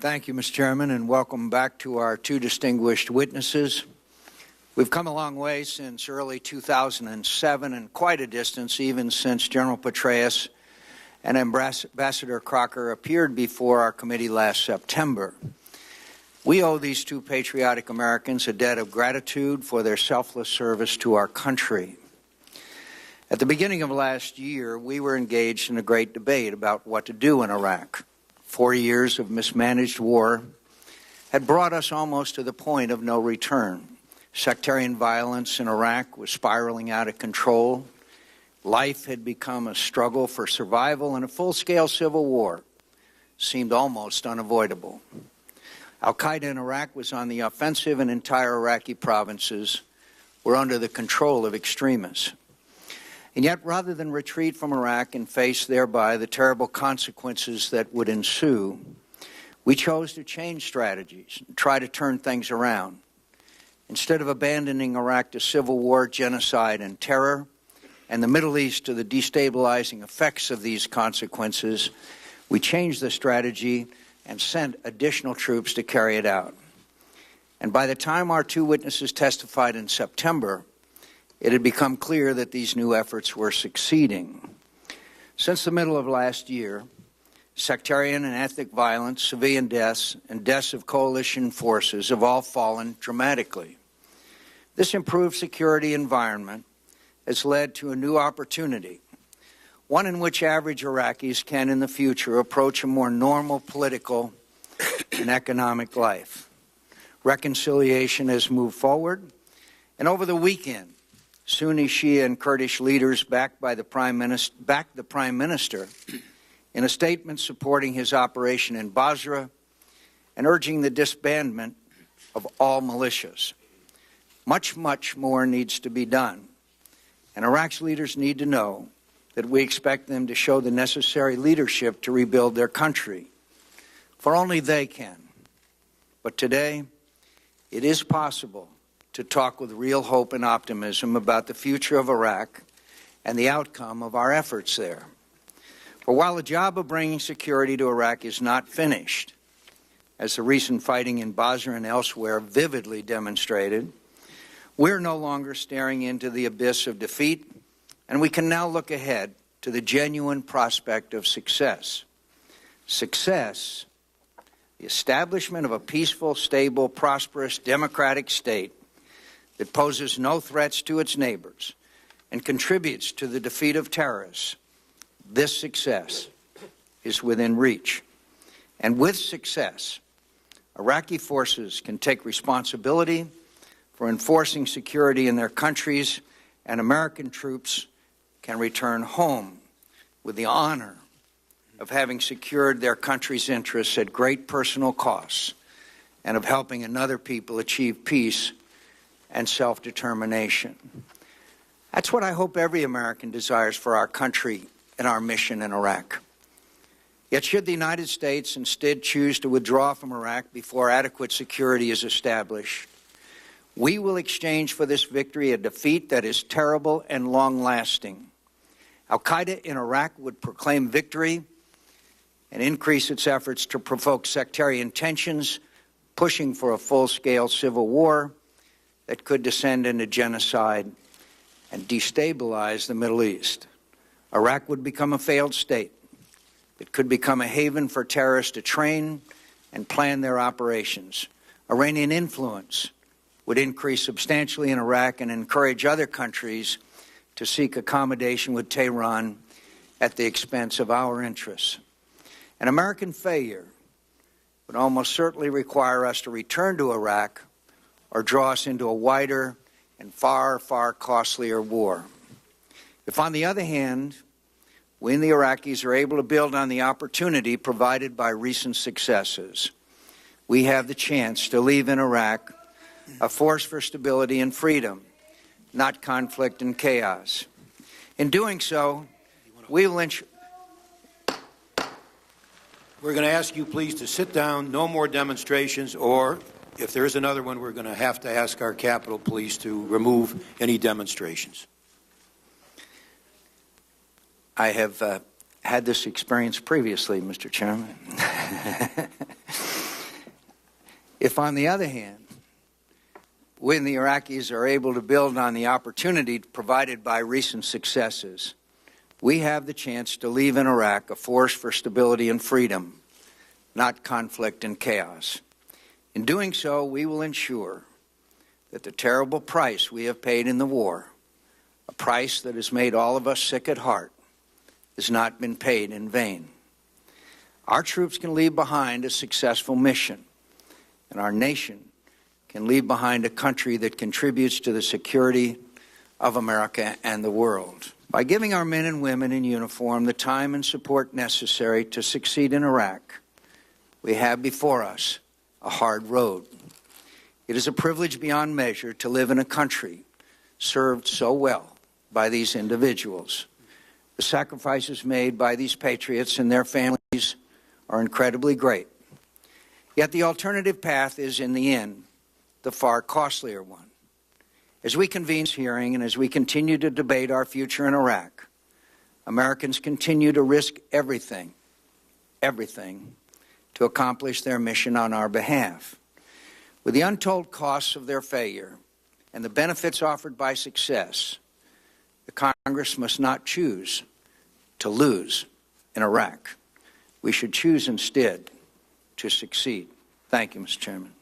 Thank you, Mr. Chairman, and welcome back to our two distinguished witnesses. We've come a long way since early 2007 and quite a distance even since General Petraeus and Ambassador Crocker appeared before our committee last September. We owe these two patriotic Americans a debt of gratitude for their selfless service to our country. At the beginning of last year, we were engaged in a great debate about what to do in Iraq. 4 years of mismanaged war had brought us almost to the point of no return. Sectarian violence in Iraq was spiraling out of control. Life had become a struggle for survival, and a full-scale civil war seemed almost unavoidable. Al-Qaeda in Iraq was on the offensive, and entire Iraqi provinces were under the control of extremists. And yet, rather than retreat from Iraq and face thereby the terrible consequences that would ensue, we chose to change strategies and try to turn things around. Instead of abandoning Iraq to civil war, genocide, and terror, and the Middle East to the destabilizing effects of these consequences, we changed the strategy and sent additional troops to carry it out. And by the time our two witnesses testified in September, it had become clear that these new efforts were succeeding. Since the middle of last year, sectarian and ethnic violence, civilian deaths, and deaths of coalition forces have all fallen dramatically. This improved security environment has led to a new opportunity, one in which average Iraqis can in the future approach a more normal political and economic life. Reconciliation has moved forward, and over the weekend, Sunni, Shia, and Kurdish leaders backed the Prime Minister in a statement supporting his operation in Basra and urging the disbandment of all militias. Much, much more needs to be done, and Iraq's leaders need to know that we expect them to show the necessary leadership to rebuild their country, for only they can. But today, it is possible to talk with real hope and optimism about the future of Iraq and the outcome of our efforts there. For while the job of bringing security to Iraq is not finished, as the recent fighting in Basra and elsewhere vividly demonstrated, we're no longer staring into the abyss of defeat, and we can now look ahead to the genuine prospect of success. Success, the establishment of a peaceful, stable, prosperous, democratic state that poses no threats to its neighbors and contributes to the defeat of terrorists. This success is within reach. And with success, Iraqi forces can take responsibility for enforcing security in their countries, and American troops can return home with the honor of having secured their country's interests at great personal costs and of helping another people achieve peace and self-determination. That's what I hope every American desires for our country and our mission in Iraq. Yet should the United States instead choose to withdraw from Iraq before adequate security is established, we will exchange for this victory a defeat that is terrible and long-lasting. Al-Qaeda in Iraq would proclaim victory and increase its efforts to provoke sectarian tensions, pushing for a full-scale civil war that could descend into genocide and destabilize the Middle East. Iraq would become a failed state. It could become a haven for terrorists to train and plan their operations. Iranian influence would increase substantially in Iraq and encourage other countries to seek accommodation with Tehran at the expense of our interests. An American failure would almost certainly require us to return to Iraq or draw us into a wider and far, far costlier war. If, on the other hand, we and the Iraqis are able to build on the opportunity provided by recent successes, we have the chance to leave in Iraq a force for stability and freedom, not conflict and chaos. In doing so, we will ensure... We're going to ask you, please, to sit down. No more demonstrations, or if there is another one, we're going to have to ask our Capitol Police to remove any demonstrations. I have had this experience previously, Mr. Chairman. If, on the other hand, when the Iraqis are able to build on the opportunity provided by recent successes, we have the chance to leave in Iraq a force for stability and freedom, not conflict and chaos. In doing so, we will ensure that the terrible price we have paid in the war, a price that has made all of us sick at heart, has not been paid in vain. Our troops can leave behind a successful mission, and our nation can leave behind a country that contributes to the security of America and the world. By giving our men and women in uniform the time and support necessary to succeed in Iraq, we have before us a hard road. It is a privilege beyond measure to live in a country served so well by these individuals. The sacrifices made by these patriots and their families are incredibly great. Yet the alternative path is, in the end, the far costlier one. As we convene this hearing and as we continue to debate our future in Iraq, Americans continue to risk everything to accomplish their mission on our behalf. With the untold costs of their failure and the benefits offered by success, the Congress must not choose to lose in Iraq. We should choose instead to succeed. Thank you, Mr. Chairman.